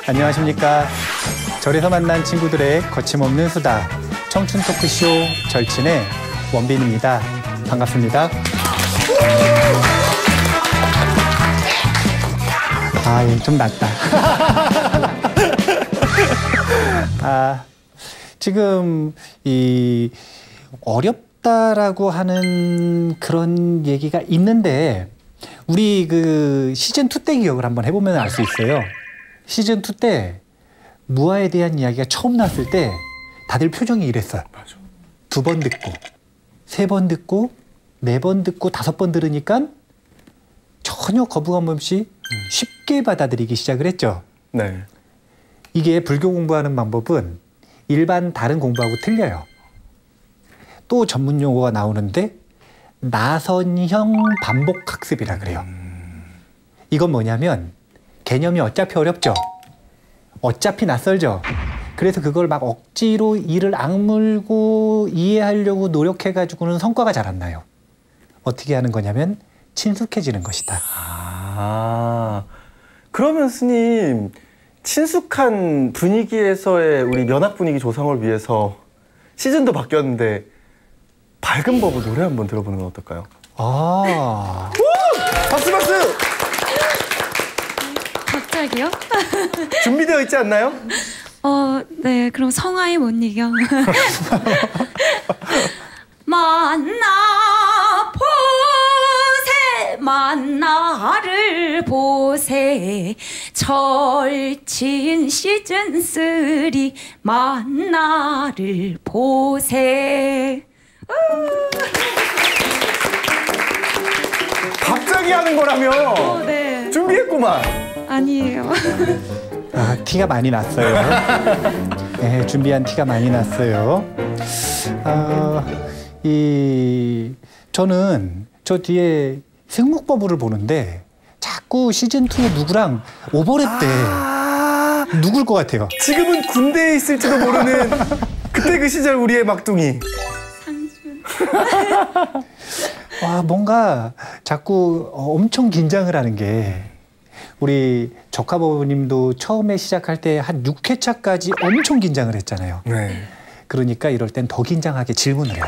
안녕하십니까. 절에서 만난 친구들의 거침없는 수다, 청춘 토크쇼 절친의 원빈입니다. 반갑습니다. 좀 낫다. 지금 어렵다라고 하는 그런 얘기가 있는데, 우리 시즌2 때 기억을 한번 해보면 알 수 있어요. 시즌2 때 무아에 대한 이야기가 처음 나왔을 때 다들 표정이 이랬어요. 맞아. 2번 듣고, 3번 듣고, 4번 듣고, 5번 들으니까 전혀 거부감 없이 쉽게 받아들이기 시작을 했죠. 네. 이게 불교 공부하는 방법은 일반 다른 공부하고 틀려요. 또 전문 용어가 나오는데 나선형 반복학습이라 그래요. 이건 뭐냐면 개념이 어차피 어렵죠. 어차피 낯설죠. 그래서 그걸 막 억지로 이를 악물고 이해하려고 노력해가지고는 성과가 잘 안 나요. 어떻게 하는 거냐면 친숙해지는 것이다. 그러면 스님, 친숙한 분위기에서의 우리 면학 분위기 조성을 위해서 시즌도 바뀌었는데 밝은 법을 노래 한번 들어보는 건 어떨까요? 박수 박수! 갑자기요? 준비되어 있지 않나요? 네, 그럼 성화에 못 이겨. 만나를 보세 절친 시즌3 만나를 보세. 갑자기 하는 거라며? 네. 준비했구만. 아니에요. 티가 많이 났어요. 네, 준비한 티가 많이 났어요. 저는 저 뒤에 승목법을 보는데 자꾸 시즌2에 누구랑 오버랩 때 누굴 것 같아요? 지금은 군대에 있을지도 모르는 그때 그 시절 우리의 막둥이. 상준. 뭔가 자꾸 엄청 긴장을 하는 게, 우리 적화버님도 처음에 시작할 때 한 6회차까지 엄청 긴장을 했잖아요. 네. 그러니까 이럴 땐 더 긴장하게 질문을 해요.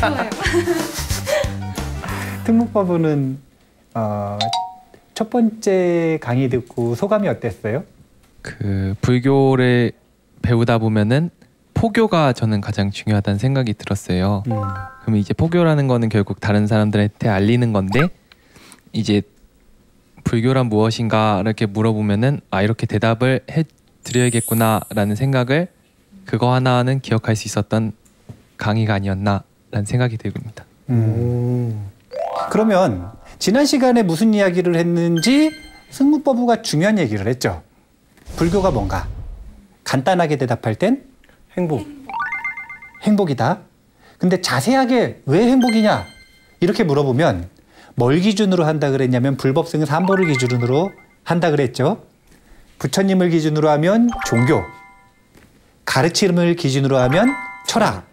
좋아요. 승목법은 첫 번째 강의 듣고 소감이 어땠어요? 불교를 배우다 보면은 포교가 저는 가장 중요하다는 생각이 들었어요. 그럼 이제 포교라는 거는 결국 다른 사람들한테 알리는 건데, 이제 불교란 무엇인가 이렇게 물어보면은 이렇게 대답을 해드려야겠구나라는 생각을, 그거 하나는 기억할 수 있었던 강의가 아니었나라는 생각이 듭니다. 그러면 지난 시간에 무슨 이야기를 했는지 승무법부가 중요한 얘기를 했죠. 불교가 뭔가? 간단하게 대답할 땐 행복이다. 근데 자세하게 왜 행복이냐 이렇게 물어보면 뭘 기준으로 한다 그랬냐면 불법승 3보를 기준으로 한다 그랬죠. 부처님을 기준으로 하면 종교, 가르침을 기준으로 하면 철학,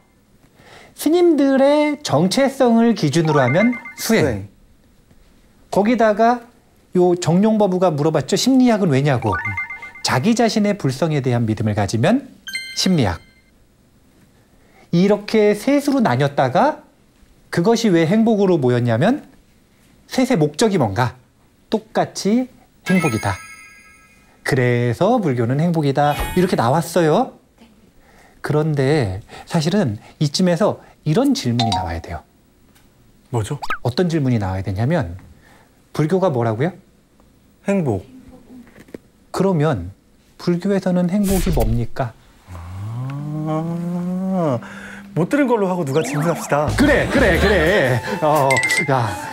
스님들의 정체성을 기준으로 하면 수행. 거기다가 요 정룡법부가 물어봤죠. 심리학은 왜냐고. 자기 자신의 불성에 대한 믿음을 가지면 심리학. 이렇게 셋으로 나뉘었다가 그것이 왜 행복으로 모였냐면 셋의 목적이 뭔가? 똑같이 행복이다. 그래서 불교는 행복이다. 이렇게 나왔어요. 그런데 사실은 이쯤에서 이런 질문이 나와야 돼요. 뭐죠? 어떤 질문이 나와야 되냐면, 불교가 뭐라고요? 행복. 그러면 불교에서는 행복이 뭡니까? 못 들은 걸로 하고 누가 질문합시다. 그래.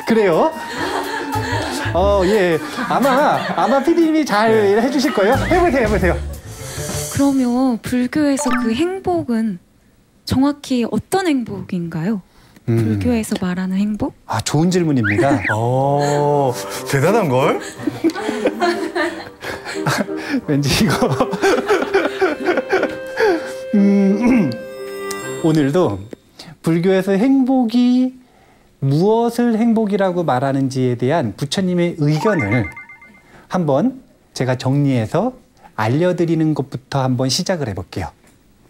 그래요. 예. 아마 PD님이 잘 해주실 거예요. 해보세요. 그러면 불교에서 그 행복은 정확히 어떤 행복인가요? 불교에서 말하는 행복? 좋은 질문입니다. 대단한 걸? 왠지 이거 오늘도 불교에서 행복이 무엇을 행복이라고 말하는지에 대한 부처님의 의견을 한번 제가 정리해서 알려드리는 것부터 한번 시작을 해볼게요.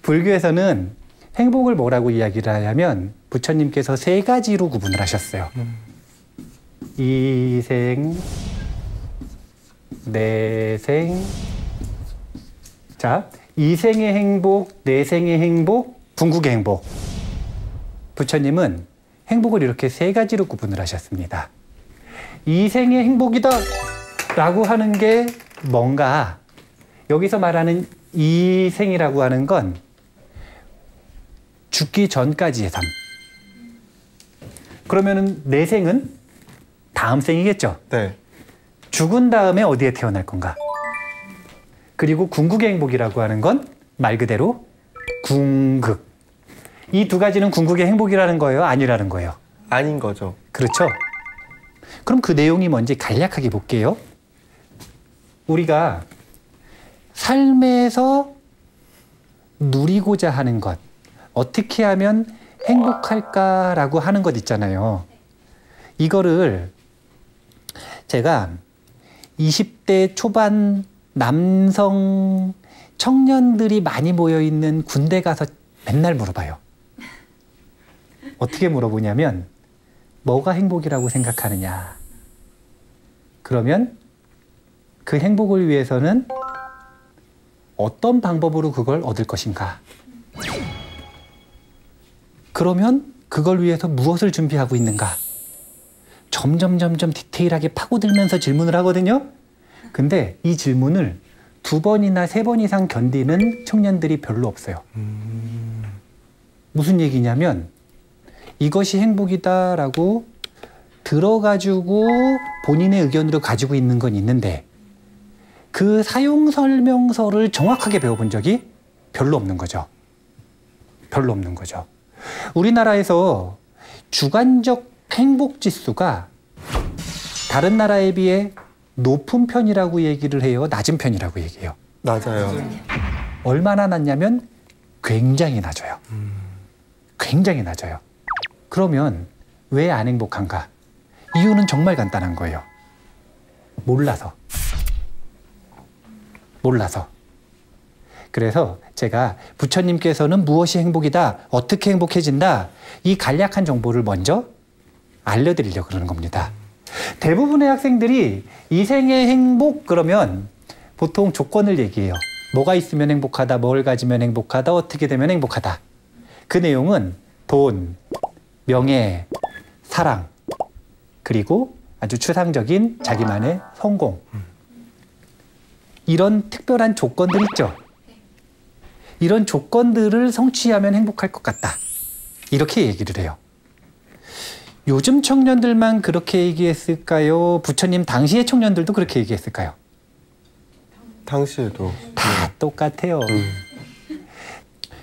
불교에서는 행복을 뭐라고 이야기를 하냐면 부처님께서 세 가지로 구분을 하셨어요. 이생, 내생. 자, 이생의 행복, 내생의 행복, 궁극의 행복. 부처님은 행복을 이렇게 세 가지로 구분을 하셨습니다. 이생의 행복이다 라고 하는 게 뭔가, 여기서 말하는 이생이라고 하는 건 죽기 전까지의 삶. 그러면은 내생은 다음 생이겠죠. 네. 죽은 다음에 어디에 태어날 건가. 그리고 궁극의 행복이라고 하는 건 말 그대로 궁극. 이 두 가지는 궁극의 행복이라는 거예요? 아니라는 거예요? 아닌 거죠. 그렇죠. 그럼 그 내용이 뭔지 간략하게 볼게요. 우리가 삶에서 누리고자 하는 것, 어떻게 하면 행복할까라고 하는 것 있잖아요. 이거를 제가 20대 초반 남성 청년들이 많이 모여있는 군대 가서 맨날 물어봐요. 어떻게 물어보냐면 뭐가 행복이라고 생각하느냐. 그러면 그 행복을 위해서는 어떤 방법으로 그걸 얻을 것인가. 그러면 그걸 위해서 무엇을 준비하고 있는가. 점점 디테일하게 파고들면서 질문을 하거든요. 근데 이 질문을 2번이나 3번 이상 견디는 청년들이 별로 없어요. 무슨 얘기냐면 이것이 행복이다라고 들어가지고 본인의 의견으로 가지고 있는 건 있는데 그 사용 설명서를 정확하게 배워본 적이 별로 없는 거죠. 별로 없는 거죠. 우리나라에서 주관적 행복 지수가 다른 나라에 비해 높은 편이라고 얘기를 해요? 낮은 편이라고 얘기해요? 낮아요. 얼마나 낮냐면 굉장히 낮아요. 굉장히 낮아요. 그러면 왜 안 행복한가? 이유는 정말 간단한 거예요. 몰라서. 그래서 제가 부처님께서는 무엇이 행복이다, 어떻게 행복해진다, 이 간략한 정보를 먼저 알려드리려고 그러는 겁니다. 대부분의 학생들이 이생의 행복 그러면 보통 조건을 얘기해요. 뭐가 있으면 행복하다, 뭘 가지면 행복하다, 어떻게 되면 행복하다. 그 내용은 돈, 명예, 사랑, 그리고 아주 추상적인 자기만의 성공. 이런 특별한 조건들 있죠. 이런 조건들을 성취하면 행복할 것 같다. 이렇게 얘기를 해요. 요즘 청년들만 그렇게 얘기했을까요? 부처님 당시의 청년들도 그렇게 얘기했을까요? 당시에도 다 똑같아요.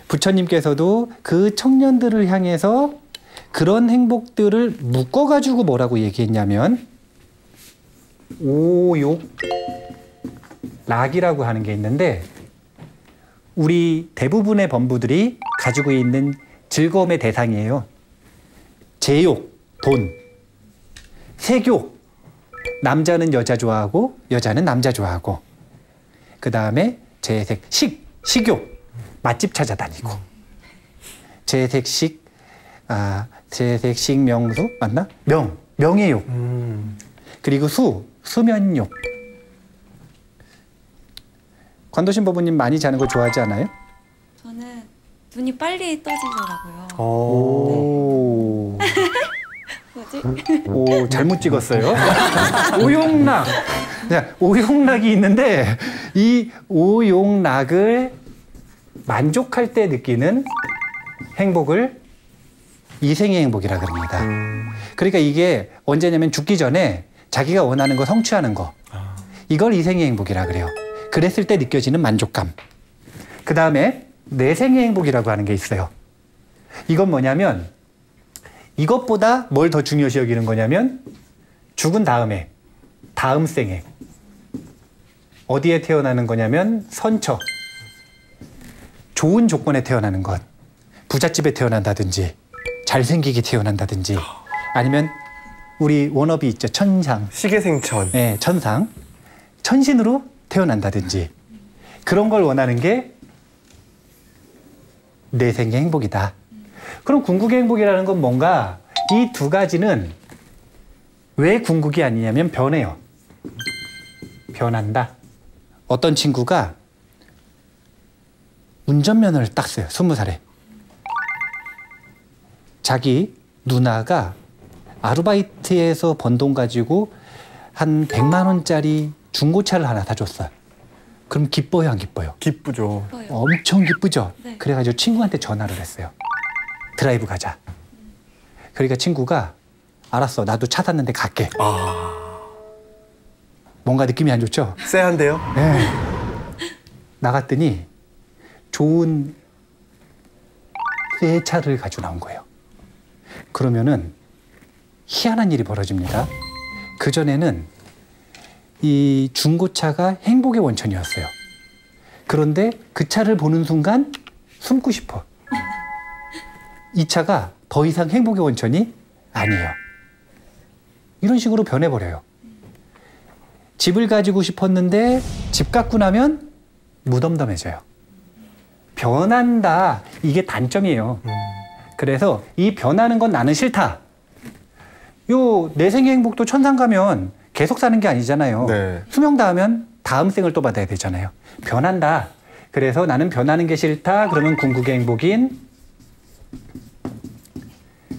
부처님께서도 그 청년들을 향해서 그런 행복들을 묶어가지고 뭐라고 얘기했냐면 오욕락이라고 하는 게 있는데 우리 대부분의 범부들이 가지고 있는 즐거움의 대상이에요. 제욕, 돈. 색욕, 남자는 여자 좋아하고 여자는 남자 좋아하고. 그 다음에 재색, 식욕, 맛집 찾아다니고. 재색, 명수 맞나? 명예욕. 그리고 수면욕. 관도신 법부님 많이 자는 거 좋아하지 않아요? 저는 눈이 빨리 떠지더라고요. 오. 뭐지? 오, 잘못 찍었어요. 오용락. 자, 오용락이 있는데 이 오용락을 만족할 때 느끼는 행복을 이생의 행복이라 그럽니다. 그러니까 이게 언제냐면 죽기 전에 자기가 원하는 거 성취하는 거. 이걸 이생의 행복이라 그래요. 그랬을 때 느껴지는 만족감. 그 다음에 내생의 행복이라고 하는 게 있어요. 이건 뭐냐면 이것보다 뭘 더 중요시 여기는 거냐면 죽은 다음에 다음 생에 어디에 태어나는 거냐면 선처. 좋은 조건에 태어나는 것. 부잣집에 태어난다든지 잘생기게 태어난다든지 아니면 우리 워너비 있죠. 천상. 시계생천. 네, 천상. 천신으로 태어난다든지 그런 걸 원하는 게 내 생의 행복이다. 그럼 궁극의 행복이라는 건 뭔가 이 두 가지는 왜 궁극이 아니냐면 변해요. 변한다. 어떤 친구가 운전면허를 땄어요. 20살에. 자기 누나가 아르바이트에서 번 돈 가지고 한 100만 원짜리 중고차를 하나 사줬어요. 그럼 기뻐요, 안 기뻐요? 기쁘죠. 예뻐요. 엄청 기쁘죠? 네. 그래가지고 친구한테 전화를 했어요. 드라이브 가자. 그러니까 친구가 알았어, 나도 차 샀는데 갈게. 뭔가 느낌이 안 좋죠? 쎄한데요? 네. 나갔더니 좋은 새 차를 가지고 나온 거예요. 그러면은 희한한 일이 벌어집니다. 그전에는 이 중고차가 행복의 원천이었어요. 그런데 그 차를 보는 순간 숨고 싶어. 이 차가 더 이상 행복의 원천이 아니에요. 이런 식으로 변해버려요. 집을 가지고 싶었는데 집 갖고 나면 무덤덤해져요. 변한다. 이게 단점이에요. 그래서 이 변하는 건 나는 싫다. 요 내 생의 행복도 천상 가면 계속 사는 게 아니잖아요. 네. 수명 닿으면 다음 생을 또 받아야 되잖아요. 변한다. 그래서 나는 변하는 게 싫다. 그러면 궁극의 행복인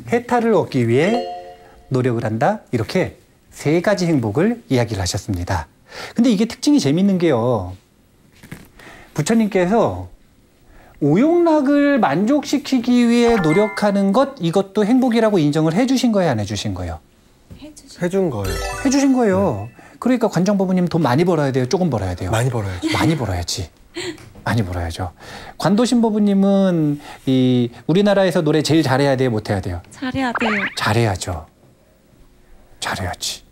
해탈을 얻기 위해 노력을 한다. 이렇게 세 가지 행복을 이야기를 하셨습니다. 근데 이게 특징이 재밌는 게요. 부처님께서 오욕락을 만족시키기 위해 노력하는 것, 이것도 행복이라고 인정을 해주신 거예요, 안 해주신 거예요? 해준 거예요. 해주신 거예요. 그러니까 관정법부님 돈 많이 벌어야 돼요? 조금 벌어야 돼요? 많이 벌어야죠. 많이 벌어야지. 많이 벌어야죠. 관도신법부님은 이 우리나라에서 노래 제일 잘해야 돼요? 못해야 돼요? 잘해야 돼요. 잘해야죠. 잘해야지.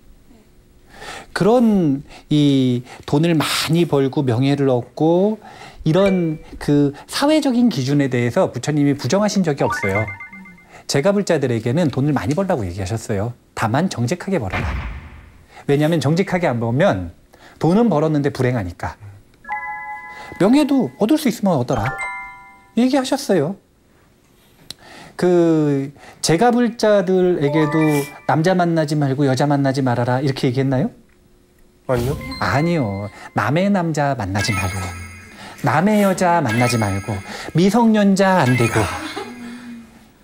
그런 이 돈을 많이 벌고 명예를 얻고 이런 그 사회적인 기준에 대해서 부처님이 부정하신 적이 없어요. 제가불자들에게는 돈을 많이 벌라고 얘기하셨어요. 다만 정직하게 벌어라. 왜냐하면 정직하게 안 벌면 돈은 벌었는데 불행하니까. 명예도 얻을 수 있으면 얻어라. 얘기하셨어요. 그 제가불자들에게도 남자 만나지 말고 여자 만나지 말아라 이렇게 얘기했나요? 아니요. 아니요. 남의 남자 만나지 말고 남의 여자 만나지 말고 미성년자 안 되고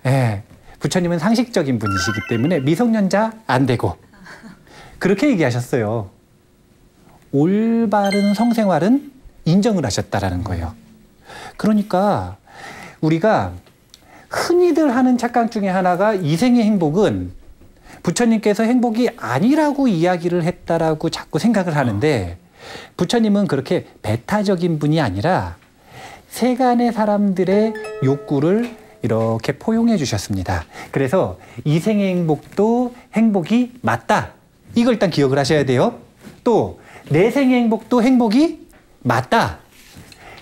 예. 부처님은 상식적인 분이시기 때문에 미성년자 안 되고 그렇게 얘기하셨어요. 올바른 성생활은 인정을 하셨다라는 거예요. 그러니까 우리가 흔히들 하는 착각 중에 하나가 이생의 행복은 부처님께서 행복이 아니라고 이야기를 했다라고 자꾸 생각을 하는데 부처님은 그렇게 배타적인 분이 아니라 세간의 사람들의 욕구를 이렇게 포용해 주셨습니다. 그래서 이생의 행복도 행복이 맞다. 이걸 일단 기억을 하셔야 돼요. 또 내생의 행복도 행복이 맞다.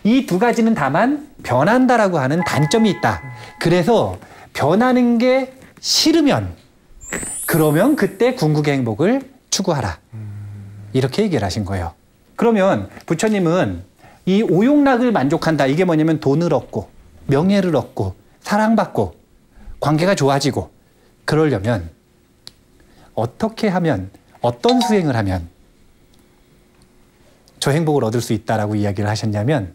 이 두 가지는 다만 변한다라고 하는 단점이 있다. 그래서 변하는 게 싫으면 그러면 그때 궁극의 행복을 추구하라. 이렇게 얘기를 하신 거예요. 그러면 부처님은 이 오욕락을 만족한다. 이게 뭐냐면 돈을 얻고 명예를 얻고 사랑받고 관계가 좋아지고 그러려면 어떻게 하면 어떤 수행을 하면 저 행복을 얻을 수 있다라고 이야기를 하셨냐면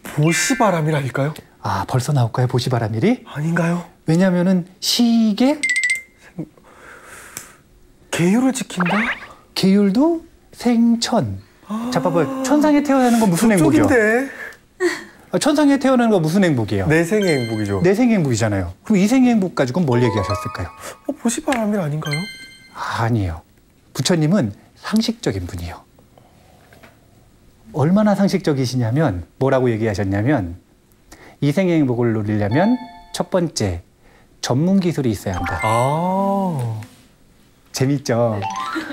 보시바람이랄까요? 아 벌써 나올까요? 보시바람일이? 아닌가요? 왜냐하면은 시계 계율을 지킨다? 계율도 생천. 자 봐봐요. 천상에 태어나는 건 무슨 행복이요? 쪽인데 천상에 태어나는 건 무슨 행복이에요? 내 생의 행복이죠. 내 생의 행복이잖아요. 그럼 이 생의 행복 가지고는 뭘 얘기하셨을까요? 보시바람일 아닌가요? 아니에요. 부처님은 상식적인 분이에요. 얼마나 상식적이시냐면 뭐라고 얘기하셨냐면 이 생의 행복을 누리려면 첫 번째 전문 기술이 있어야 한다. 아. 재밌죠?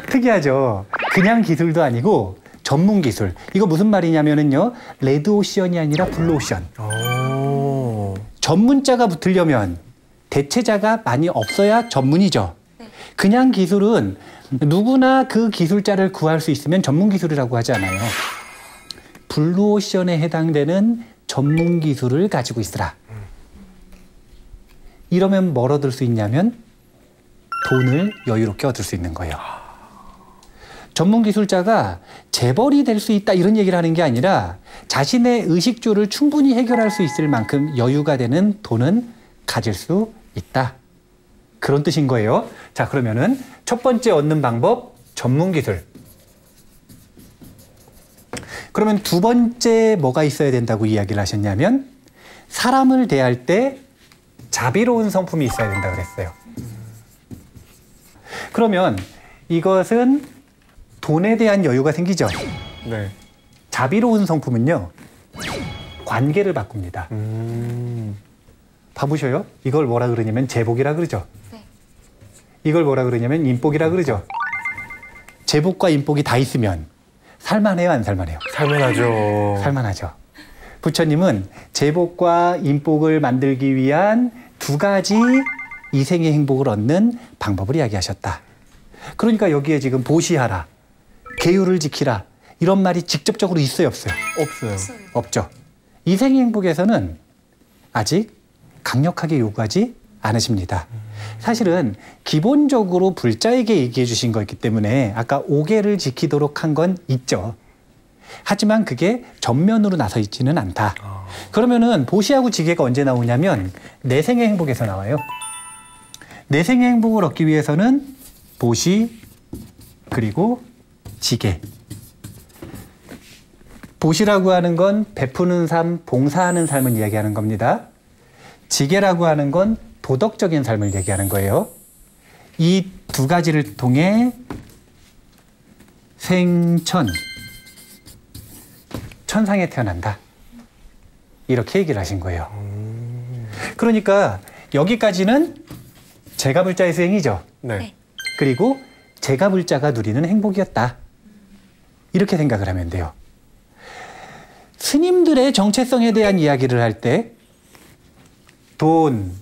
특이하죠? 그냥 기술도 아니고 전문 기술. 이거 무슨 말이냐면은요. 레드오션이 아니라 블루오션. 오. 전문자가 붙으려면 대체자가 많이 없어야 전문이죠. 네. 그냥 기술은 누구나 그 기술자를 구할 수 있으면 전문 기술이라고 하잖아요. 블루오션에 해당되는 전문 기술을 가지고 있으라. 이러면 뭘 얻을 수 있냐면 돈을 여유롭게 얻을 수 있는 거예요. 전문 기술자가 재벌이 될 수 있다 이런 얘기를 하는 게 아니라 자신의 의식주를 충분히 해결할 수 있을 만큼 여유가 되는 돈은 가질 수 있다. 그런 뜻인 거예요. 자, 그러면은 첫 번째 얻는 방법, 전문 기술. 그러면 두 번째 뭐가 있어야 된다고 이야기를 하셨냐면 사람을 대할 때 자비로운 성품이 있어야 된다 그랬어요. 그러면 이것은 돈에 대한 여유가 생기죠. 네. 자비로운 성품은요, 관계를 바꿉니다. 봐보셔요. 이걸 뭐라 그러냐면 제복이라 그러죠. 네. 이걸 뭐라 그러냐면 인복이라 그러죠. 제복과 인복이 다 있으면 살만해요, 안 살만해요? 살만하죠. 살만하죠. 부처님은 제복과 인복을 만들기 위한 두 가지 이생의 행복을 얻는 방법을 이야기하셨다. 그러니까 여기에 지금 보시하라, 계율을 지키라 이런 말이 직접적으로 있어요, 없어요? 없어요. 없어요. 없죠. 이생의 행복에서는 아직 강력하게 요구하지 않으십니다. 사실은 기본적으로 불자에게 얘기해 주신 거였기 때문에 아까 5개를 지키도록 한 건 있죠. 하지만 그게 전면으로 나서 있지는 않다. 그러면은 보시하고 지게가 언제 나오냐면 내생의 행복에서 나와요. 내생의 행복을 얻기 위해서는 보시 그리고 지게. 보시라고 하는 건 베푸는 삶, 봉사하는 삶을 이야기하는 겁니다. 지게라고 하는 건 도덕적인 삶을 얘기하는 거예요. 이 두 가지를 통해 생천, 천상에 태어난다. 이렇게 얘기를 하신 거예요. 그러니까 여기까지는 제가불자의 수행이죠. 네. 네. 그리고 제가불자가 누리는 행복이었다. 이렇게 생각을 하면 돼요. 스님들의 정체성에 대한 이야기를 할 때 돈,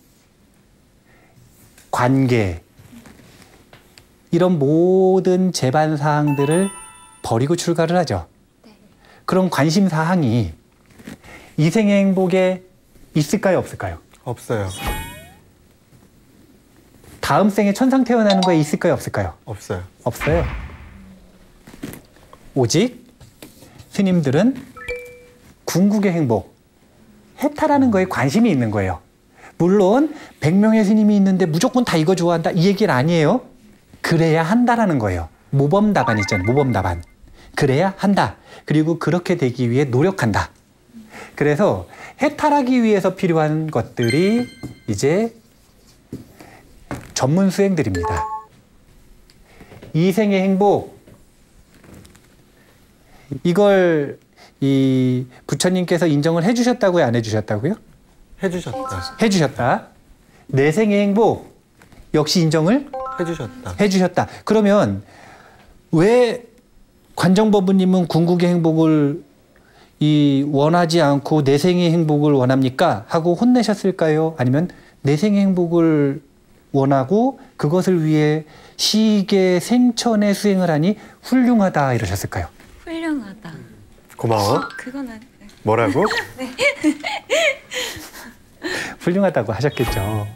관계 이런 모든 제반 사항들을 버리고 출가를 하죠. 네. 그런 관심 사항이 이생의 행복에 있을까요, 없을까요? 없어요. 다음 생에 천상 태어나는 거에 있을까요, 없을까요? 없어요. 없어요. 오직 스님들은 궁극의 행복, 해탈하는 거에 관심이 있는 거예요. 물론 100명의 스님이 있는데 무조건 다 이거 좋아한다 이 얘기는 아니에요. 그래야 한다라는 거예요. 모범답안 있잖아요. 모범답안. 그래야 한다. 그리고 그렇게 되기 위해 노력한다. 그래서 해탈하기 위해서 필요한 것들이 이제 전문 수행들입니다. 이생의 행복, 이걸 이 부처님께서 인정을 해주셨다고요, 안 해주셨다고요? 해주셨다. 해주셨다. 내생의 행복 역시 인정을 해주셨다. 해주셨다. 그러면 왜 관정법부님은 궁극의 행복을 원하지 않고 내생의 행복을 원합니까? 하고 혼내셨을까요? 아니면 내생의 행복을 원하고 그것을 위해 시계 생천의 수행을 하니 훌륭하다 이러셨을까요? 훌륭하다. 고마워. 그건 아니. 네. 뭐라고? 훌륭하다고 하셨겠죠.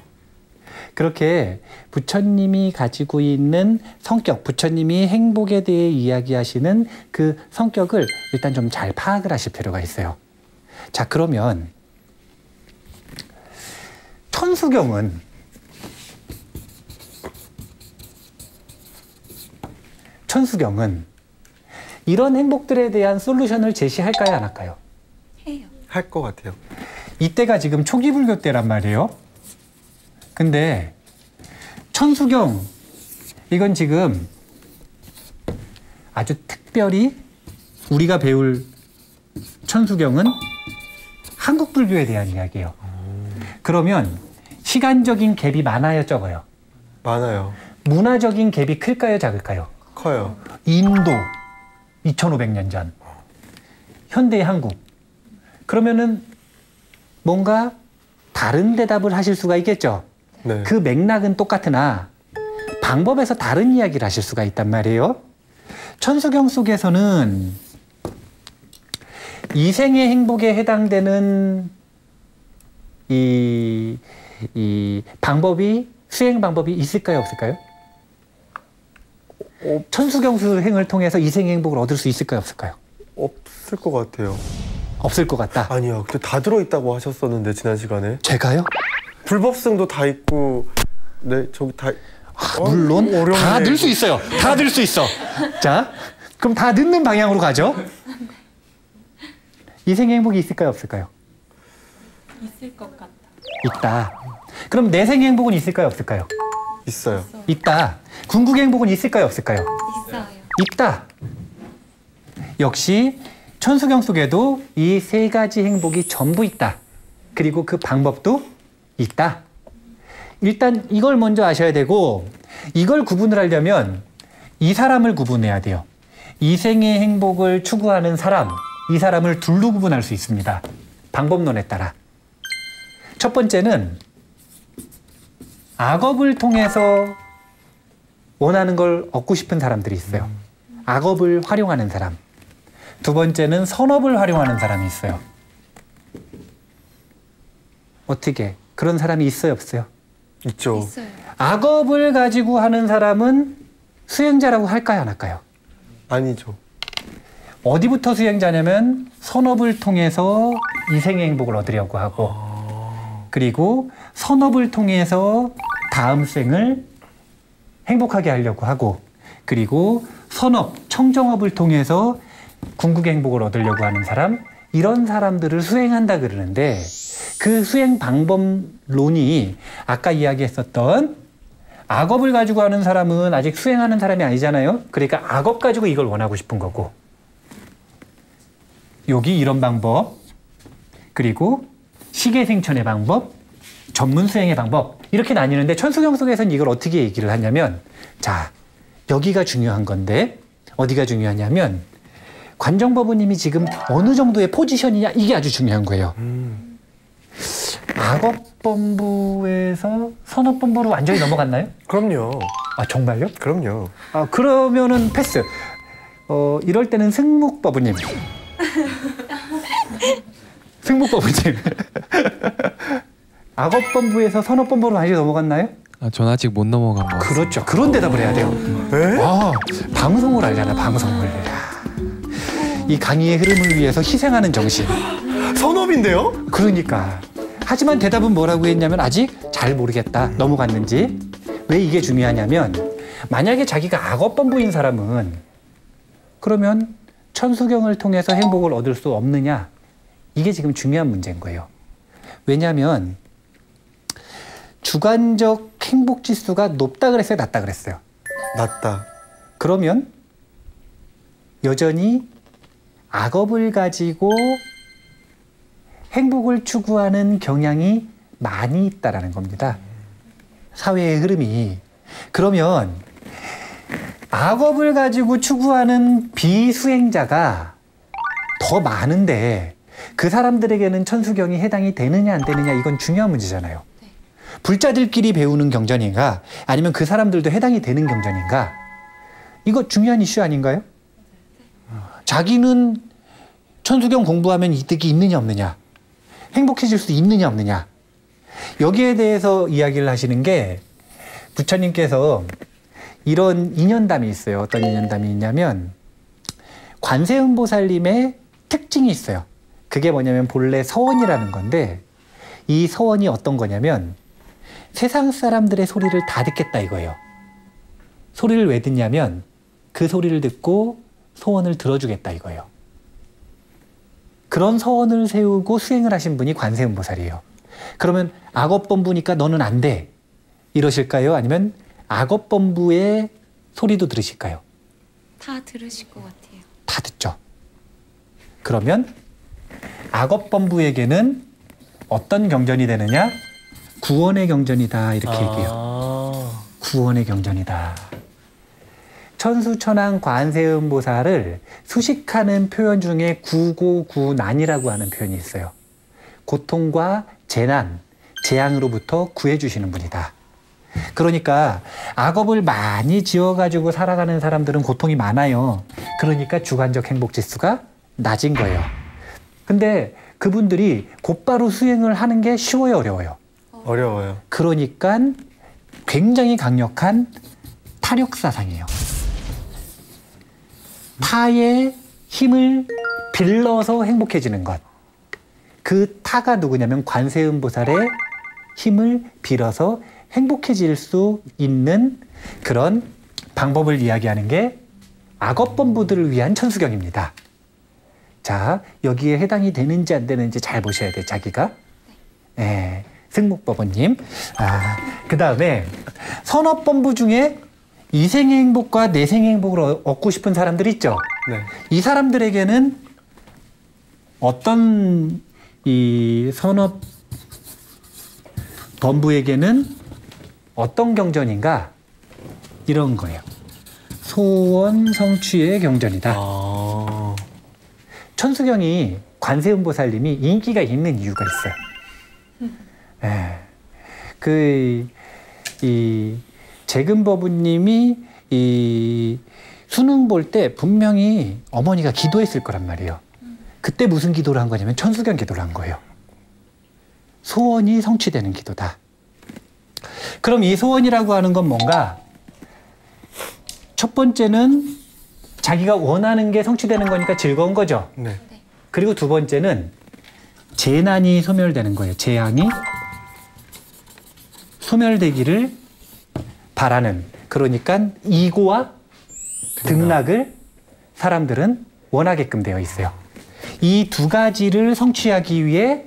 그렇게 부처님이 가지고 있는 성격, 부처님이 행복에 대해 이야기하시는 그 성격을 일단 좀 잘 파악을 하실 필요가 있어요. 자, 그러면 천수경은 이런 행복들에 대한 솔루션을 제시할까요, 안 할까요? 해요. 할 것 같아요. 이때가 지금 초기 불교 때란 말이에요. 근데 천수경 이건 지금 아주 특별히 우리가 배울 천수경은 한국 불교에 대한 이야기예요. 그러면 시간적인 갭이 많아요, 적어요? 많아요. 문화적인 갭이 클까요, 작을까요? 커요. 인도 2500년 전 현대의 한국 그러면은 뭔가 다른 대답을 하실 수가 있겠죠. 네. 그 맥락은 똑같으나 방법에서 다른 이야기를 하실 수가 있단 말이에요. 천수경 속에서는 이생의 행복에 해당되는 이 방법이, 수행 방법이 있을까요, 없을까요? 천수경수 행을 통해서 이생의 행복을 얻을 수 있을까요, 없을까요? 없을 것 같아요. 없을 것 같다. 아니요. 근데 다 들어있다고 하셨었는데 지난 시간에. 제가요? 불법성도 다 있고 네 저기 다 물론 어렵네. 다 넣을 수 있어요. 다 넣을 수 있어. 자, 그럼 다 넣는 방향으로 가죠. 이생의 행복이 있을까요, 없을까요? 있을 것 같다. 있다. 그럼 내생의 행복은 있을까요, 없을까요? 있어요. 있다. 궁극의 행복은 있을까요, 없을까요? 있어요. 있다. 역시 천수경 속에도 이 세 가지 행복이 전부 있다. 그리고 그 방법도 있다. 일단 이걸 먼저 아셔야 되고, 이걸 구분을 하려면 이 사람을 구분해야 돼요. 이생의 행복을 추구하는 사람, 이 사람을 둘로 구분할 수 있습니다. 방법론에 따라. 첫 번째는 악업을 통해서 원하는 걸 얻고 싶은 사람들이 있어요. 악업을 활용하는 사람. 두 번째는 선업을 활용하는 사람이 있어요. 어떻게? 그런 사람이 있어요, 없어요? 있죠. 있어요. 악업을 가지고 하는 사람은 수행자라고 할까요, 안 할까요? 아니죠. 어디부터 수행자냐면 선업을 통해서 이생의 행복을 얻으려고 하고, 그리고 선업을 통해서 다음 생을 행복하게 하려고 하고, 그리고 선업, 청정업을 통해서 궁극의 행복을 얻으려고 하는 사람, 이런 사람들을 수행한다 그러는데, 그 수행 방법론이 아까 이야기했었던 악업을 가지고 하는 사람은 아직 수행하는 사람이 아니잖아요. 그러니까 악업 가지고 이걸 원하고 싶은 거고, 여기 이런 방법, 그리고 시계생천의 방법, 전문 수행의 방법, 이렇게 나뉘는데 천수경 속에서는 이걸 어떻게 얘기를 하냐면, 자, 여기가 중요한 건데, 어디가 중요하냐면 관정법우님이 지금 어느 정도의 포지션이냐, 이게 아주 중요한 거예요. 악업본부에서 선업본부로 완전히 넘어갔나요? 그럼요. 아, 정말요? 그럼요. 아, 그러면은 패스. 이럴 때는 승묵법우님. 승묵법우님. 악업본부에서 선업본부로 완전히 넘어갔나요? 아, 전 아직 못 넘어간 것 같아요. 그렇죠. 그런 대답을 해야 돼요. 에? 아, 방송을 알잖아, 방송을. 이 강의의 흐름을 위해서 희생하는 정신. 선업인데요? 그러니까. 하지만 대답은 뭐라고 했냐면 아직 잘 모르겠다. 넘어갔는지. 왜 이게 중요하냐면, 만약에 자기가 악업본부인 사람은 그러면 천수경을 통해서 행복을 얻을 수 없느냐? 이게 지금 중요한 문제인 거예요. 왜냐하면 주관적 행복 지수가 높다 그랬어요, 낮다 그랬어요? 맞다. 그러면 여전히 악업을 가지고 행복을 추구하는 경향이 많이 있다라는 겁니다. 사회의 흐름이. 그러면 악업을 가지고 추구하는 비수행자가 더 많은데 그 사람들에게는 천수경이 해당이 되느냐 안 되느냐, 이건 중요한 문제잖아요. 네. 불자들끼리 배우는 경전인가, 아니면 그 사람들도 해당이 되는 경전인가, 이거 중요한 이슈 아닌가요? 자기는 천수경 공부하면 이득이 있느냐 없느냐, 행복해질 수 있느냐 없느냐, 여기에 대해서 이야기를 하시는 게 부처님께서 이런 인연담이 있어요. 어떤 인연담이 있냐면, 관세음보살님의 특징이 있어요. 그게 뭐냐면 본래 서원이라는 건데, 이 서원이 어떤 거냐면 세상 사람들의 소리를 다 듣겠다 이거예요. 소리를 왜 듣냐면 그 소리를 듣고 소원을 들어주겠다 이거예요. 그런 서원을 세우고 수행을 하신 분이 관세음보살이에요. 그러면 악업본부니까 너는 안 돼, 이러실까요? 아니면 악업본부의 소리도 들으실까요? 다 들으실 것 같아요. 다 듣죠. 그러면 악업본부에게는 어떤 경전이 되느냐? 구원의 경전이다, 이렇게 얘기해요. 구원의 경전이다. 천수천왕 관세음보살을 수식하는 표현 중에 구고구난이라고 하는 표현이 있어요. 고통과 재난, 재앙으로부터 구해주시는 분이다. 그러니까 악업을 많이 지어가지고 살아가는 사람들은 고통이 많아요. 그러니까 주관적 행복 지수가 낮은 거예요. 근데 그분들이 곧바로 수행을 하는 게 쉬워요, 어려워요? 어려워요. 그러니까 굉장히 강력한 타력사상이에요. 타의 힘을 빌려서 행복해지는 것. 그 타가 누구냐면 관세음보살의 힘을 빌어서 행복해질 수 있는 그런 방법을 이야기하는 게 악업범부들을 위한 천수경입니다. 자, 여기에 해당이 되는지 안 되는지 잘 보셔야 돼요, 자기가. 네, 승묵법원님. 그 다음에 선업범부 중에 이생의 행복과 내생의 행복을 얻고 싶은 사람들 있죠? 네. 이 사람들에게는 어떤 이 선업 범부에게는 어떤 경전인가? 이런 거예요. 소원 성취의 경전이다. 천수경이 관세음보살님이 인기가 있는 이유가 있어요. 이 재금법부님이 이 수능 볼 때 분명히 어머니가 기도했을 거란 말이에요. 그때 무슨 기도를 한 거냐면 천수경 기도를 한 거예요. 소원이 성취되는 기도다. 그럼 이 소원이라고 하는 건 뭔가? 첫 번째는 자기가 원하는 게 성취되는 거니까 즐거운 거죠. 네. 그리고 두 번째는 재난이 소멸되는 거예요. 재앙이 소멸되기를 바라는. 그러니까 이고와 등락을 사람들은 원하게끔 되어 있어요. 이 두 가지를 성취하기 위해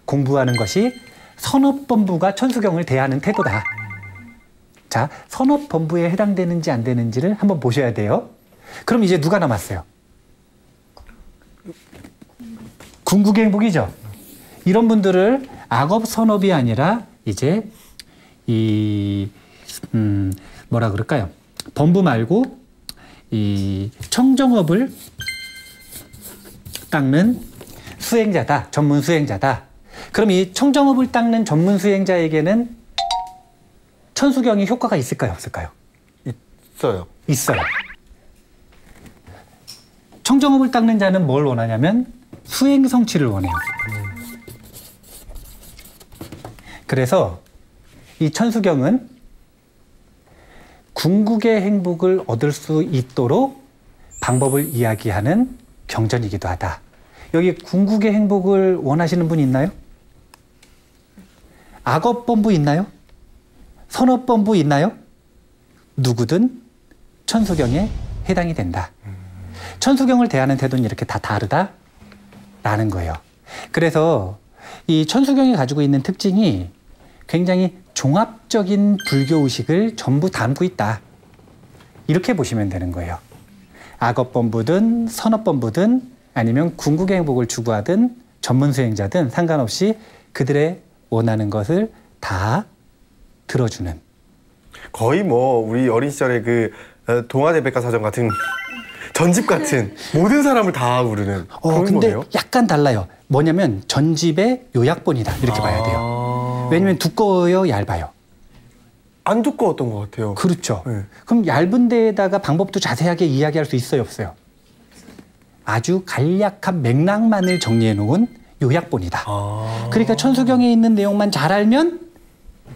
공부하는 것이 선업범부가 천수경을 대하는 태도다. 자, 선업범부에 해당되는지 안 되는지를 한번 보셔야 돼요. 그럼 이제 누가 남았어요? 궁극의 행복이죠. 이런 분들을 악업선업이 아니라 이제 뭐라 그럴까요? 범부 말고 이 청정업을 닦는 수행자다. 전문 수행자다. 그럼 이 청정업을 닦는 전문 수행자에게는 천수경이 효과가 있을까요? 없을까요? 있어요. 있어요. 청정업을 닦는 자는 뭘 원하냐면 수행 성취를 원해요. 그래서 이 천수경은 궁극의 행복을 얻을 수 있도록 방법을 이야기하는 경전이기도 하다. 여기 궁극의 행복을 원하시는 분 있나요? 악업범부 있나요? 선업범부 있나요? 누구든 천수경에 해당이 된다. 천수경을 대하는 태도는 이렇게 다 다르다라는 거예요. 그래서 이 천수경이 가지고 있는 특징이 굉장히 종합적인 불교의식을 전부 담고 있다. 이렇게 보시면 되는 거예요. 악업범부든 선업범부든 아니면 궁극의 행복을 추구하든 전문 수행자든 상관없이 그들의 원하는 것을 다 들어주는. 거의 뭐 우리 어린 시절에 그 동아대백과사전 같은 전집 같은 모든 사람을 다 부르는 그런 근데 거네요. 약간 달라요. 뭐냐면 전집의 요약본이다. 이렇게 봐야 돼요. 왜냐면 두꺼워요, 얇아요. 안 두꺼웠던 것 같아요. 그렇죠. 네. 그럼 얇은 데에다가 방법도 자세하게 이야기할 수 있어요, 없어요? 아주 간략한 맥락만을 정리해 놓은 요약본이다. 그러니까 천수경에 있는 내용만 잘 알면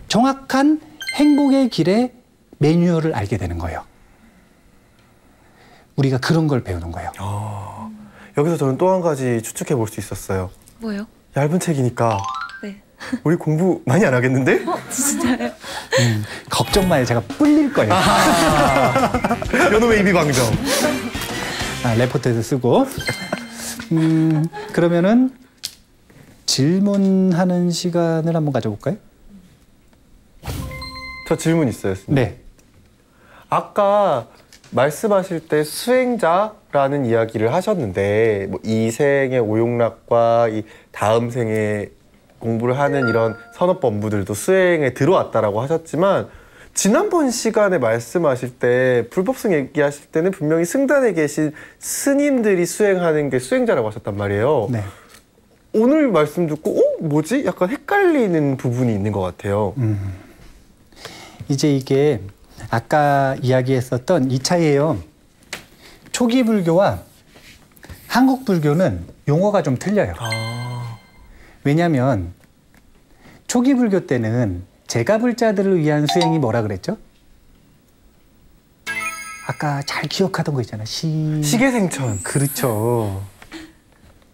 정확한 행복의 길의 매뉴얼을 알게 되는 거예요. 우리가 그런 걸 배우는 거예요. 여기서 저는 또 한 가지 추측해 볼 수 있었어요. 뭐요? 얇은 책이니까 네. 우리 공부 많이 안 하겠는데? 진짜요? 걱정 마요. 제가 뿔릴 거예요. 요놈의 입이 방정. 레포트에서 쓰고. 그러면은 질문하는 시간을 한번 가져볼까요? 저 질문 있어요. 선생님. 네. 아까 말씀하실 때 수행자라는 이야기를 하셨는데 뭐 이 생의 오용락과 이 다음 생에 공부를 하는 이런 선업범부들도 수행에 들어왔다라고 하셨지만 지난번 시간에 말씀하실 때 불법승 얘기하실 때는 분명히 승단에 계신 스님들이 수행하는 게 수행자라고 하셨단 말이에요. 네. 오늘 말씀 듣고 뭐지? 약간 헷갈리는 부분이 있는 것 같아요. 이제 이게 아까 이야기했었던 이 차이예요. 초기 불교와 한국 불교는 용어가 좀 틀려요. 왜냐하면 초기 불교 때는 제가불자들을 위한 수행이 뭐라 그랬죠? 아까 잘 기억하던 거 있잖아. 시계생천. 그렇죠.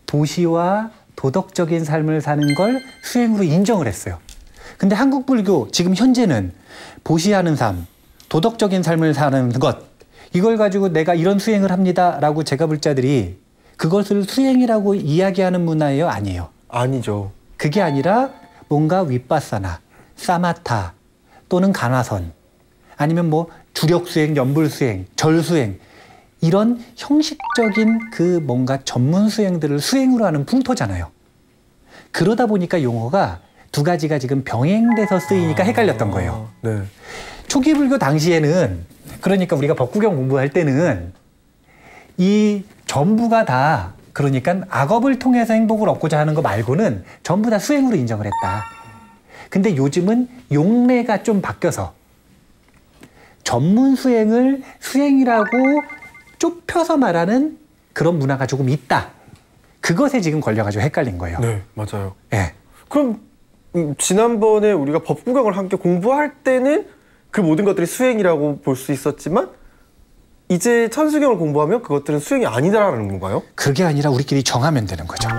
도시와 도덕적인 삶을 사는 걸 수행으로 인정을 했어요. 근데 한국 불교 지금 현재는 보시하는 삶, 도덕적인 삶을 사는 것, 이걸 가지고 내가 이런 수행을 합니다라고 제가불자들이 그것을 수행이라고 이야기하는 문화예요? 아니에요? 아니죠. 그게 아니라 뭔가 윗바사나, 사마타 또는 간화선 아니면 뭐 주력수행, 연불수행, 절수행 이런 형식적인 그 뭔가 전문 수행들을 수행으로 하는 풍토잖아요. 그러다 보니까 용어가 두 가지가 지금 병행돼서 쓰이니까 헷갈렸던 거예요. 네. 초기 불교 당시에는 그러니까 우리가 법구경 공부할 때는 이 전부가 다 그러니까 악업을 통해서 행복을 얻고자 하는 거 말고는 전부 다 수행으로 인정을 했다. 근데 요즘은 용례가 좀 바뀌어서 전문 수행을 수행이라고 좁혀서 말하는 그런 문화가 조금 있다. 그것에 지금 걸려가지고 헷갈린 거예요. 네, 맞아요. 네. 그럼 지난번에 우리가 법구경을 함께 공부할 때는 그 모든 것들이 수행이라고 볼 수 있었지만 이제 천수경을 공부하면 그것들은 수행이 아니다라는 건가요? 그게 아니라 우리끼리 정하면 되는 거죠.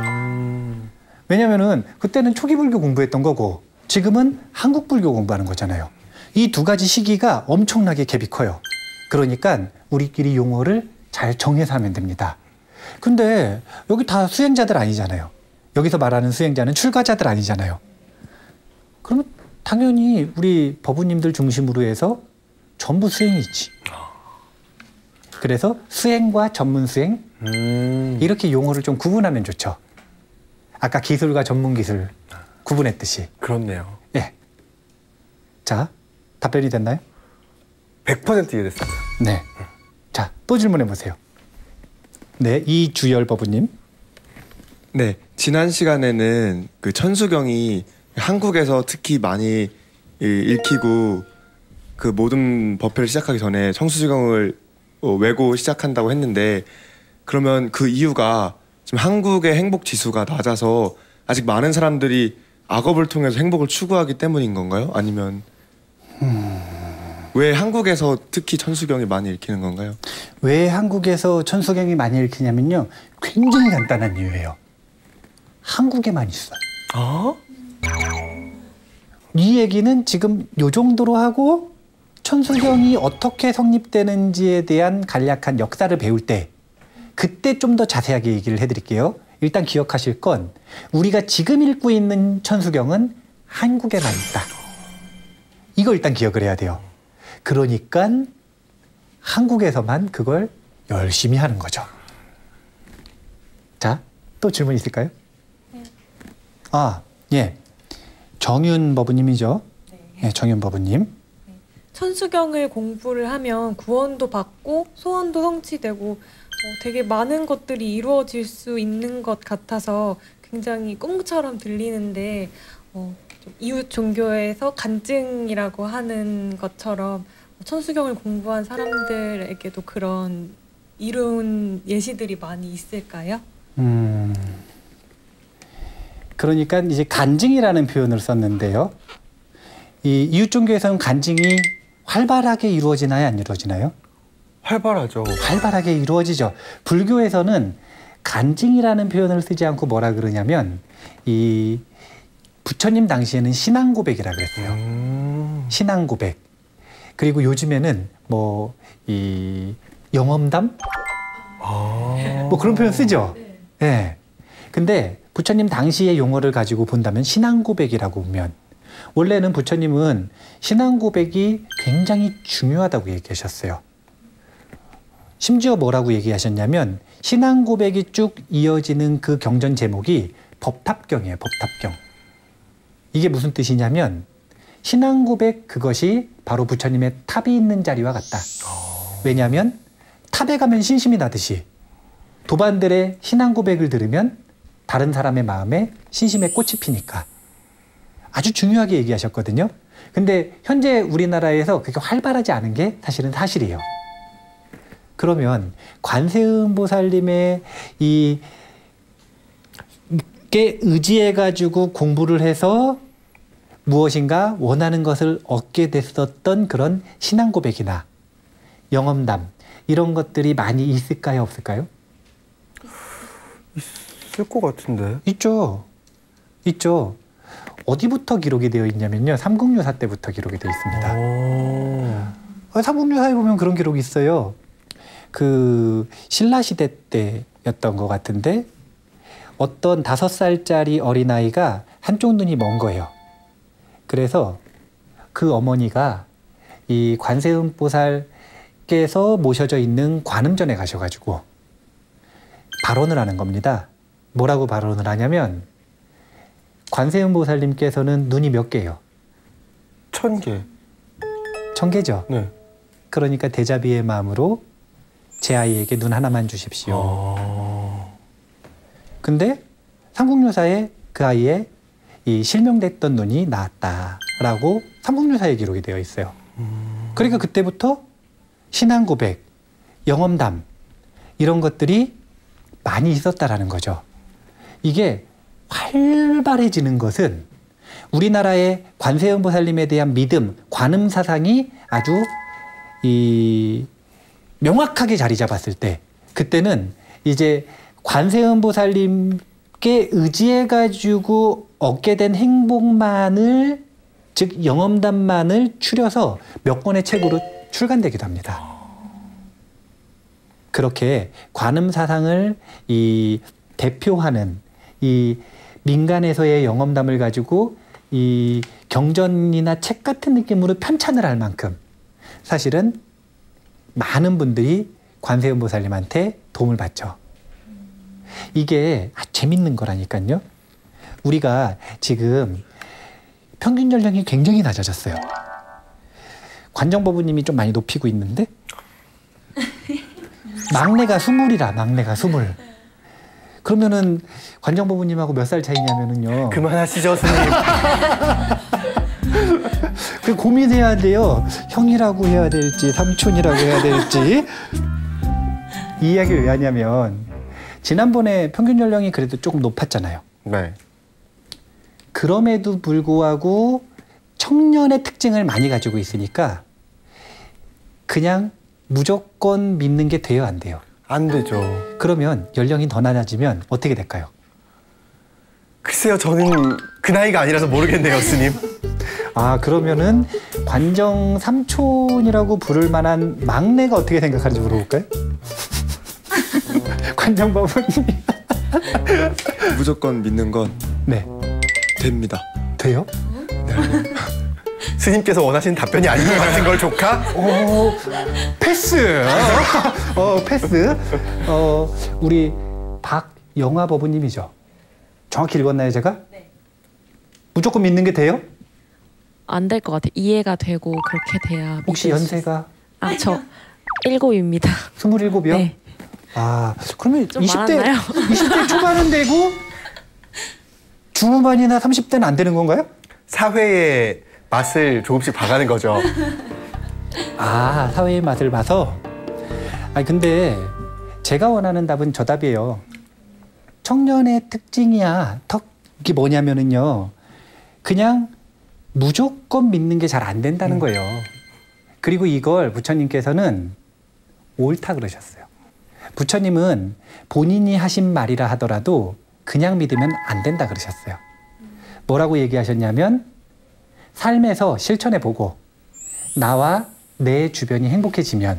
왜냐면은 그때는 초기 불교 공부했던 거고 지금은 한국 불교 공부하는 거잖아요. 이 두 가지 시기가 엄청나게 갭이 커요. 그러니까 우리끼리 용어를 잘 정해서 하면 됩니다. 근데 여기 다 수행자들 아니잖아요. 여기서 말하는 수행자는 출가자들 아니잖아요. 그러면 당연히 우리 법우님들 중심으로 해서 전부 수행이지. 그래서 수행과 전문 수행 이렇게 용어를 좀 구분하면 좋죠. 아까 기술과 전문 기술 구분했듯이. 그렇네요. 예. 자, 답변이 됐나요? 100% 이해됐습니다. 네. 자, 또 질문해 보세요. 네, 이주열 법우님. 네, 지난 시간에는 그 천수경이 한국에서 특히 많이 읽히고 그 모든 법회를 시작하기 전에 천수경을 외고 시작한다고 했는데 그러면 그 이유가 지금 한국의 행복 지수가 낮아서 아직 많은 사람들이 악업을 통해서 행복을 추구하기 때문인 건가요? 아니면 왜 한국에서 특히 천수경이 많이 읽히는 건가요? 왜 한국에서 천수경이 많이 읽히냐면요. 굉장히 간단한 이유예요. 한국에만 있어요. 아? 이 얘기는 지금 요 정도로 하고 천수경이 어떻게 성립되는지에 대한 간략한 역사를 배울 때 그때 좀 더 자세하게 얘기를 해드릴게요. 일단 기억하실 건 우리가 지금 읽고 있는 천수경은 한국에만 있다. 이거 일단 기억을 해야 돼요. 그러니까 한국에서만 그걸 열심히 하는 거죠. 자, 또 질문 있을까요? 네. 아, 예. 정윤 법우님이죠. 네. 예, 정윤 법우님. 천수경을 공부를 하면 구원도 받고 소원도 성취되고 되게 많은 것들이 이루어질 수 있는 것 같아서 굉장히 꿈처럼 들리는데 좀 이웃 종교에서 간증이라고 하는 것처럼 천수경을 공부한 사람들에게도 그런 이룬 예시들이 많이 있을까요? 그러니까 이제 간증이라는 표현을 썼는데요. 이 이웃 종교에서는 간증이 활발하게 이루어지나요, 안 이루어지나요? 활발하죠. 활발하게 이루어지죠. 불교에서는 간증이라는 표현을 쓰지 않고 뭐라 그러냐면 이 부처님 당시에는 신앙 고백이라 그랬어요. 신앙 고백. 그리고 요즘에는 뭐 이 영험담? 뭐 그런 표현 쓰죠. 예. 네. 근데 부처님 당시의 용어를 가지고 본다면 신앙 고백이라고 보면 원래는 부처님은 신앙 고백이 굉장히 중요하다고 얘기하셨어요. 심지어 뭐라고 얘기하셨냐면 신앙 고백이 쭉 이어지는 그 경전 제목이 법탑경이에요. 법탑경. 이게 무슨 뜻이냐면 신앙 고백 그것이 바로 부처님의 탑이 있는 자리와 같다. 왜냐하면 탑에 가면 신심이 나듯이 도반들의 신앙 고백을 들으면 다른 사람의 마음에 신심의 꽃이 피니까. 아주 중요하게 얘기하셨거든요. 근데 현재 우리나라에서 그렇게 활발하지 않은 게 사실은 사실이에요. 그러면 관세음보살님의 이게 의지해가지고 공부를 해서 무엇인가 원하는 것을 얻게 됐었던 그런 신앙 고백이나 영험담 이런 것들이 많이 있을까요, 없을까요? 있을 것 같은데. 있죠. 있죠. 어디부터 기록이 되어 있냐면요. 삼국유사 때부터 기록이 되어 있습니다. 삼국유사에 보면 그런 기록이 있어요. 그 신라시대 때였던 것 같은데 어떤 5살짜리 어린아이가 한쪽 눈이 먼 거예요. 그래서 그 어머니가 이 관세음보살께서 모셔져 있는 관음전에 가셔가지고 발언을 하는 겁니다. 뭐라고 발언을 하냐면 관세음보살님께서는 눈이 몇 개예요? 1000개. 1000개죠. 네. 그러니까 대자비의 마음으로 제 아이에게 눈 하나만 주십시오. 근데 삼국유사에 그 아이의 이 실명됐던 눈이 나왔다라고 삼국유사에 기록이 되어 있어요. 그러니까 그때부터 신앙 고백, 영험담 이런 것들이 많이 있었다라는 거죠. 이게 활발해지는 것은 우리나라의 관세음보살님에 대한 믿음, 관음 사상이 아주 명확하게 자리 잡았을 때, 그때는 이제 관세음보살님께 의지해가지고 얻게 된 행복만을, 즉 영험담만을 추려서 몇 권의 책으로 출간되기도 합니다. 그렇게 관음 사상을 대표하는 이 민간에서의 영험담을 가지고 이 경전이나 책 같은 느낌으로 편찬을 할 만큼 사실은 많은 분들이 관세음보살님한테 도움을 받죠. 이게 재밌는 거라니까요. 우리가 지금 평균 연령이 굉장히 낮아졌어요. 관정법부님이 좀 많이 높이고 있는데 막내가 20이라, 막내가 20. 그러면은 관정법부님하고 몇 살 차이냐면은요. 그만하시죠, 스님. 그 고민해야 돼요. 형이라고 해야 될지 삼촌이라고 해야 될지. 이 이야기를 왜 하냐면 지난번에 평균 연령이 그래도 조금 높았잖아요. 네. 그럼에도 불구하고 청년의 특징을 많이 가지고 있으니까 그냥 무조건 믿는 게 돼요, 안 돼요? 안 되죠. 그러면 연령이 더 낮아지면 어떻게 될까요? 글쎄요, 저는 그 나이가 아니라서 모르겠네요, 스님. 아, 그러면은 관정 삼촌이라고 부를 만한 막내가 어떻게 생각하는지 물어볼까요? 관정법은 무조건 믿는 건 네, 됩니다. 돼요? 스님께서 원하시는 답변이 아닌 것 같은 걸 조카? 패스. 패스. 우리 박영화 법부님이죠. 정확히 읽었나요, 제가? 네. 무조건 믿는 게 돼요? 안 될 것 같아요. 이해가 되고 그렇게 돼야. 혹시 믿을 수 연세가? 아, 저 7입니다. 27이요? 네. 아, 그러면 좀 20대, 많았나요? 20대 초반은 되고 중후반이나 30대는 안 되는 건가요? 사회의 맛을 조금씩 봐가는 거죠. 아, 사회의 맛을 봐서? 아니, 근데 제가 원하는 답은 저 답이에요. 청년의 특징이야. 이게 뭐냐면은요. 그냥 무조건 믿는 게 잘 안 된다는 거예요. 그리고 이걸 부처님께서는 옳다 그러셨어요. 부처님은 본인이 하신 말이라 하더라도 그냥 믿으면 안 된다 그러셨어요. 뭐라고 얘기하셨냐면 삶에서 실천해보고 나와 내 주변이 행복해지면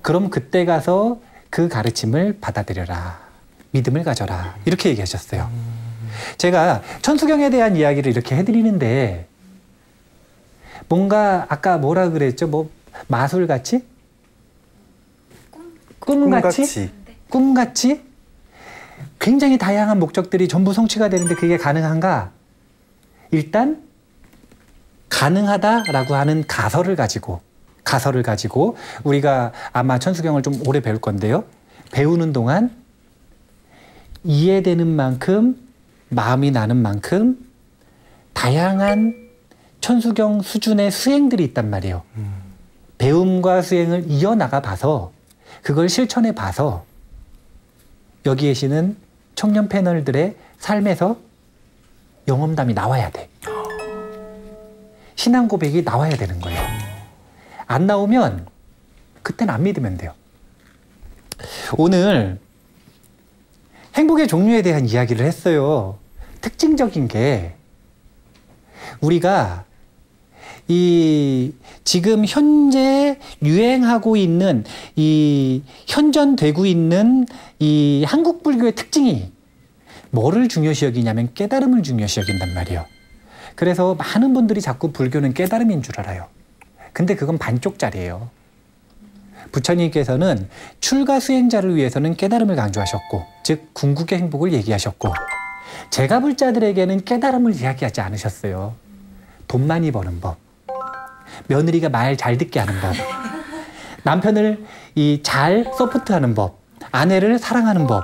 그럼 그때 가서 그 가르침을 받아들여라. 믿음을 가져라. 이렇게 얘기하셨어요. 제가 천수경에 대한 이야기를 이렇게 해드리는데 뭔가 아까 뭐라 그랬죠? 뭐 마술같이? 꿈같이? 꿈같이? 굉장히 다양한 목적들이 전부 성취가 되는데 그게 가능한가? 일단 가능하다라고 하는 가설을 가지고 우리가 아마 천수경을 좀 오래 배울 건데요. 배우는 동안 이해되는 만큼 마음이 나는 만큼 다양한 천수경 수준의 수행들이 있단 말이에요. 배움과 수행을 이어나가 봐서 그걸 실천해 봐서 여기 계시는 청년 패널들의 삶에서 영험담이 나와야 돼. 신앙 고백이 나와야 되는 거예요. 안 나오면 그때는 안 믿으면 돼요. 오늘 행복의 종류에 대한 이야기를 했어요. 특징적인 게 우리가 이 지금 현재 유행하고 있는 이 현존되고 있는 이 한국 불교의 특징이 뭐를 중요시 여기냐면 깨달음을 중요시 여긴단 말이에요. 그래서 많은 분들이 자꾸 불교는 깨달음인 줄 알아요. 근데 그건 반쪽짜리예요. 부처님께서는 출가 수행자를 위해서는 깨달음을 강조하셨고, 즉 궁극의 행복을 얘기하셨고, 제가불자들에게는 깨달음을 이야기하지 않으셨어요. 돈 많이 버는 법, 며느리가 말 잘 듣게 하는 법, 남편을 잘 서포트하는 법, 아내를 사랑하는 법,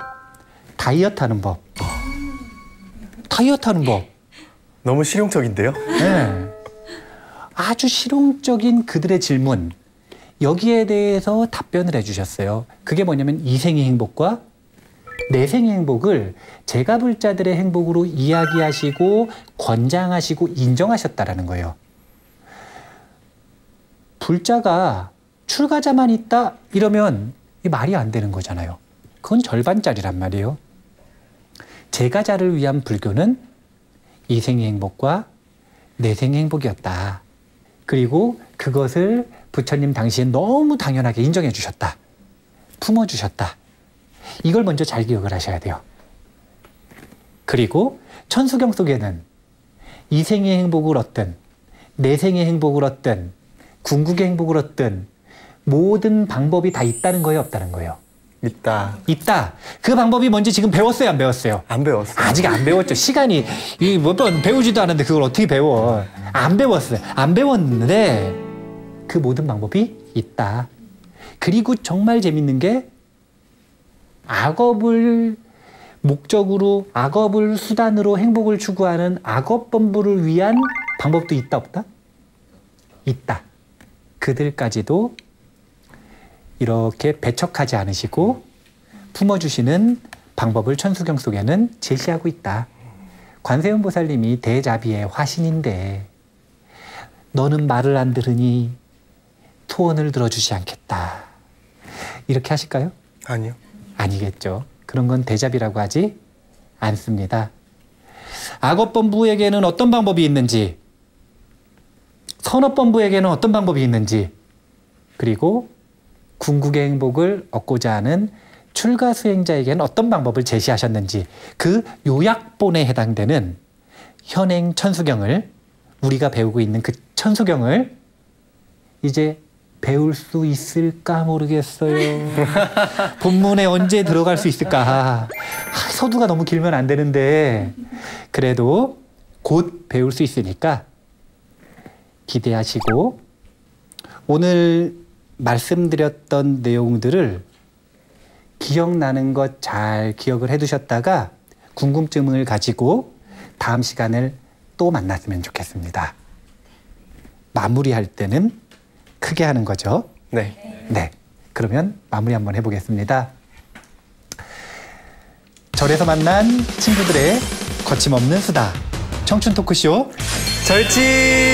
다이어트 하는 법. 다이어트 하는 법. 너무 실용적인데요? 네. 아주 실용적인 그들의 질문, 여기에 대해서 답변을 해주셨어요. 그게 뭐냐면 이생의 행복과 내생의 행복을 제가불자들의 행복으로 이야기하시고 권장하시고 인정하셨다라는 거예요. 불자가 출가자만 있다 이러면 말이 안 되는 거잖아요. 그건 절반짜리란 말이에요. 제가자를 위한 불교는 이생의 행복과 내생의 행복이었다. 그리고 그것을 부처님 당시에 너무 당연하게 인정해 주셨다. 품어주셨다. 이걸 먼저 잘 기억을 하셔야 돼요. 그리고 천수경 속에는 이생의 행복을 얻든 내생의 행복을 얻든 궁극의 행복을 얻든 모든 방법이 다 있다는 거예요, 없다는 거예요? 있다. 있다. 그 방법이 뭔지 지금 배웠어요, 안 배웠어요? 안 배웠어요. 아직 안 배웠죠. 시간이 몇 번 배우지도 않았는데 그걸 어떻게 배워? 안 배웠어요. 안 배웠는데 그 모든 방법이 있다. 그리고 정말 재밌는 게 악업을 목적으로, 악업을 수단으로 행복을 추구하는 악업본부를 위한 방법도 있다, 없다? 있다. 그들까지도 이렇게 배척하지 않으시고 품어주시는 방법을 천수경 속에는 제시하고 있다. 관세음 보살님이 대자비의 화신인데 너는 말을 안 들으니 소원을 들어주지 않겠다. 이렇게 하실까요? 아니요. 아니겠죠. 그런 건 대자비라고 하지 않습니다. 악업본부에게는 어떤 방법이 있는지, 선업본부에게는 어떤 방법이 있는지, 그리고 궁극의 행복을 얻고자 하는 출가 수행자에게는 어떤 방법을 제시하셨는지, 그 요약본에 해당되는 현행 천수경을, 우리가 배우고 있는 그 천수경을 이제 배울 수 있을까 모르겠어요. 본문에 언제 들어갈 수 있을까. 서두가 너무 길면 안 되는데 그래도 곧 배울 수 있으니까 기대하시고, 오늘 말씀드렸던 내용들을 기억나는 것 잘 기억을 해두셨다가 궁금증을 가지고 다음 시간을 또 만났으면 좋겠습니다. 마무리할 때는 크게 하는 거죠. 네. 네. 그러면 마무리 한번 해보겠습니다. 절에서 만난 친구들의 거침없는 수다. 청춘 토크쇼 절친!